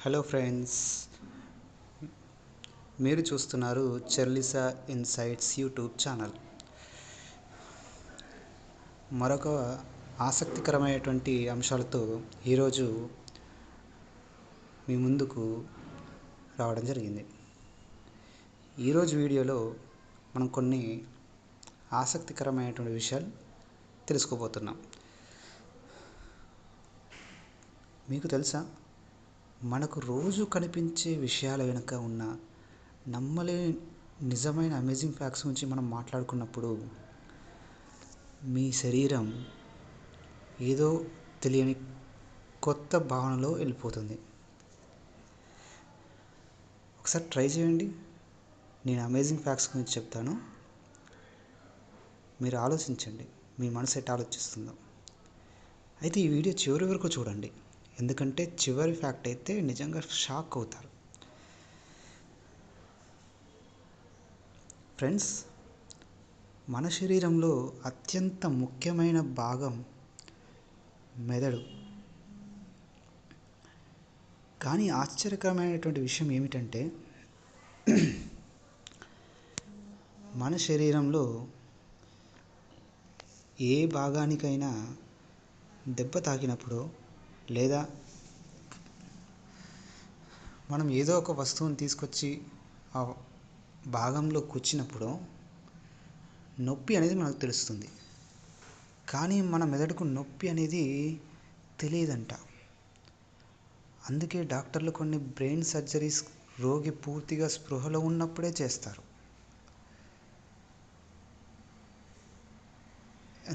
Hello friends, మీరు చూస్తున్నారు చెర్లిసా insights YouTube channel. మరొక ఆసక్తికరమైనటువంటి అంశాలతో ఈరోజు మీ ముందుకు రావడం జరిగింది. ఈరోజు వీడియోలో మనం కొన్ని ఆసక్తికరమైనటువంటి విషయాలు తెలుసుకోబోతున్నాం. మీకు తెలుసా, మనకు రోజు కనిపించే విషయాల వెనుక ఉన్న నమ్మలేని నిజమైన అమేజింగ్ ఫ్యాక్ట్స్ గురించి మనం మాట్లాడుకున్నప్పుడు మీ శరీరం ఏదో తెలియని కొత్త భావనలో వెళ్ళిపోతుంది. ఒకసారి ట్రై చేయండి. నేను అమేజింగ్ ఫ్యాక్ట్స్ గురించి చెప్తాను, మీరు ఆలోచించండి మీ మనసు ఎట్లా ఆలోచిస్తుందో. అయితే ఈ వీడియో చివరి వరకు చూడండి, ఎందుకంటే చివరి ఫ్యాక్ట్ అయితే నిజంగా షాక్ అవుతారు. ఫ్రెండ్స్, మన శరీరంలో అత్యంత ముఖ్యమైన భాగం మెదడు. కానీ ఆశ్చర్యకరమైనటువంటి విషయం ఏమిటంటే, మన శరీరంలో ఏ భాగానికైనా దెబ్బ తాకినప్పుడు లేదా మనం ఏదో ఒక వస్తువుని తీసుకొచ్చి ఆ భాగంలో కూర్చున్నప్పుడు నొప్పి అనేది మనకు తెలుస్తుంది. కానీ మన మెదడుకు నొప్పి అనేది తెలియదంట. అందుకే డాక్టర్లు కొన్ని బ్రెయిన్ సర్జరీస్ రోగి పూర్తిగా స్పృహలో ఉన్నప్పుడే చేస్తారు.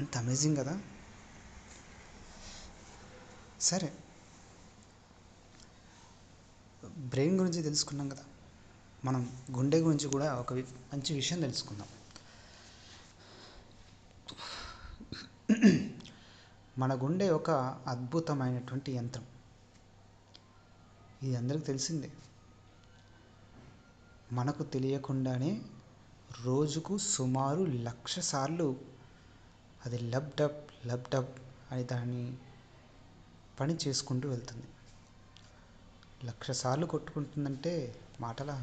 ఎంత అమేజింగ్ కదా. సరే, బ్రెయిన్ గురించి తెలుసుకున్నాం కదా, మనం గుండె గురించి కూడా ఒక మంచి విషయం తెలుసుకుందాం. మన గుండె ఒక అద్భుతమైనటువంటి యంత్రం. ఇది అందరికీ తెలిసిందే. మనకు తెలియకుండానే రోజుకు సుమారు 1,00,000 సార్లు అది లబ్ డబ్ అని దాన్ని పని చేసుకుంటూ వెళ్తుంది. 1,00,000 సార్లు కొట్టుకుంటుందంటే మాటలా?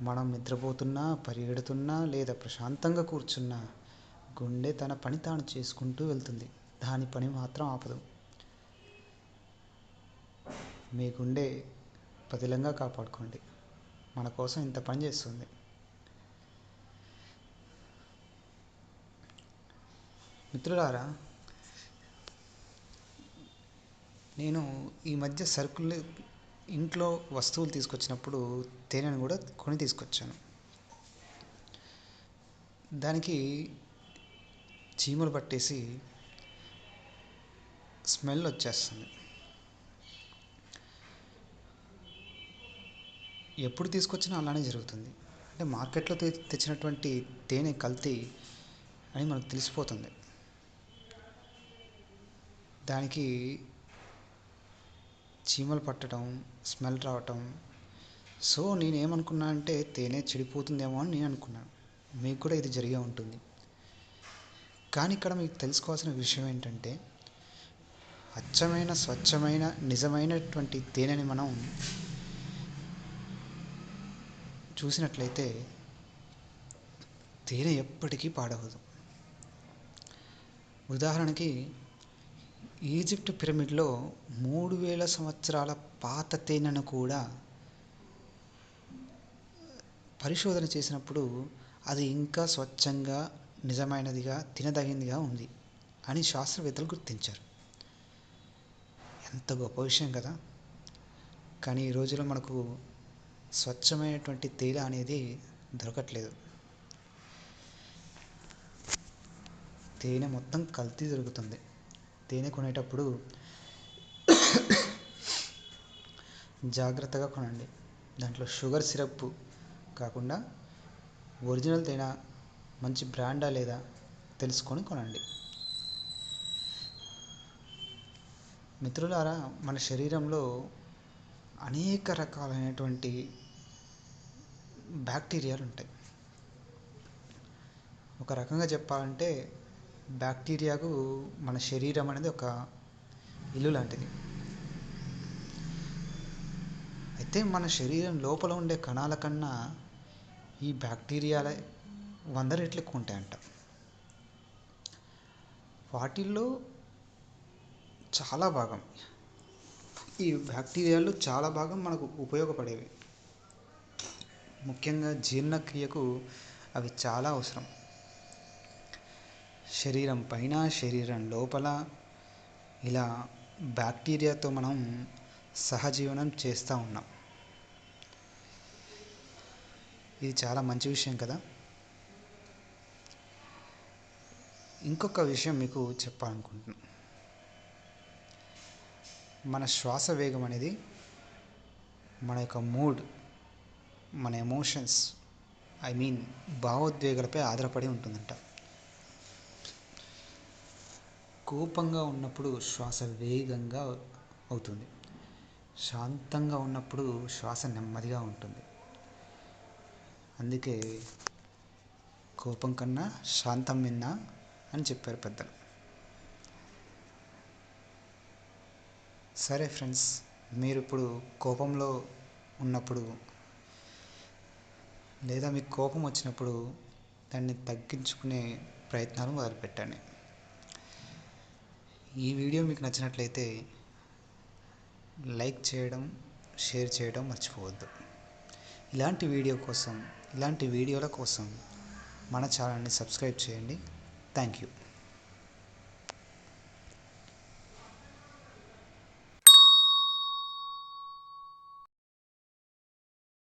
మనం నిద్రపోతున్నా, పరిగెడుతున్నా లేదా ప్రశాంతంగా కూర్చున్నా గుండె తన పని తాను చేసుకుంటూ వెళ్తుంది. దాని పని మాత్రం ఆపదు. మీ గుండె పదిలంగా కాపాడుకోండి, మన కోసం ఇంత పని చేస్తుంది. మిత్రులారా, నేను ఈ మధ్య సరుకులు ఇంట్లో వస్తువులు తీసుకొచ్చినప్పుడు తేనెను కూడా కొని తీసుకొచ్చాను. దానికి చీమలు పట్టేసి స్మెల్ వచ్చేస్తుంది. ఎప్పుడు తీసుకొచ్చినా అలానే జరుగుతుంది. అంటే మార్కెట్లో తెచ్చినటువంటి తేనె కల్తీ అని మనకు తెలిసిపోతుంది. దానికి చీమలు పట్టడం, స్మెల్ రావటం. సో నేనేమనుకున్నా అంటే తేనె చెడిపోతుందేమో అని నేను అనుకున్నాను. మీకు కూడా ఇది జరిగే ఉంటుంది. కానీ ఇక్కడ మీకు తెలుసుకోవాల్సిన విషయం ఏంటంటే, అచ్చమైన స్వచ్ఛమైన నిజమైనటువంటి తేనెని మనం చూసినట్లయితే తేనె ఎప్పటికీ పాడవదు. ఉదాహరణకి, ఈజిప్ట్ పిరమిడ్లో 3,000 సంవత్సరాల పాత తేనెను కూడా పరిశోధన చేసినప్పుడు అది ఇంకా స్వచ్ఛంగా, నిజమైనదిగా, తినదగినదిగా ఉంది అని శాస్త్రవేత్తలు గుర్తించారు. ఎంత గొప్ప విషయం కదా. కానీ ఈ రోజుల్లో మనకు స్వచ్ఛమైనటువంటి తేనె అనేది దొరకట్లేదు. తేనె మొత్తం కల్తీ దొరుకుతుంది. తేనె కొనేటప్పుడు జాగ్రత్తగా కొనండి. దాంట్లో షుగర్ సిరప్ కాకుండా ఒరిజినల్ తేనె, మంచి బ్రాండా లేదా తెలుసుకొని కొనండి. మిత్రులారా, మన శరీరంలో అనేక రకాలైనటువంటి బ్యాక్టీరియాలు ఉంటాయి. ఒక రకంగా చెప్పాలంటే బ్యాక్టీరియాకు మన శరీరం అనేది ఒక ఇల్లు లాంటిది. అయితే మన శరీరం లోపల ఉండే కణాల కన్నా ఈ బ్యాక్టీరియాలే 100 రెట్లు ఎక్కువ ఉంటాయంట. వాటిల్లో చాలా భాగం, ఈ బ్యాక్టీరియాలు చాలా భాగం మనకు ఉపయోగపడేవి. ముఖ్యంగా జీర్ణక్రియకు అవి చాలా అవసరం. శరీరం పైన, శరీరం లోపల ఇలా బ్యాక్టీరియాతో మనం సహజీవనం చేస్తూ ఉన్నాం. ఇది చాలా మంచి విషయం కదా. ఇంకొక విషయం మీకు చెప్పాలనుకుంటున్నాను. మన శ్వాస వేగం అనేది మన యొక్క మూడ్, మన ఎమోషన్స్, భావోద్వేగాలపై ఆధారపడి ఉంటుందంట. కోపంగా ఉన్నప్పుడు శ్వాస వేగంగా అవుతుంది, శాంతంగా ఉన్నప్పుడు శ్వాస నెమ్మదిగా ఉంటుంది. అందుకే కోపం కన్నా శాంతం మిన్న అని చెప్పారు పెద్దలు. సరే ఫ్రెండ్స్, మీరు ఇప్పుడు కోపంలో ఉన్నప్పుడు లేదా మీకు కోపం వచ్చినప్పుడు దాన్ని తగ్గించుకునే ప్రయత్నాలు మొదలుపెట్టండి. ఈ వీడియో మీకు నచ్చినట్లయితే లైక్ చేయడం, షేర్ చేయడం మర్చిపోవద్దు. ఇలాంటి వీడియోల కోసం మన ఛానల్ని సబ్స్క్రైబ్ చేయండి. Thank you.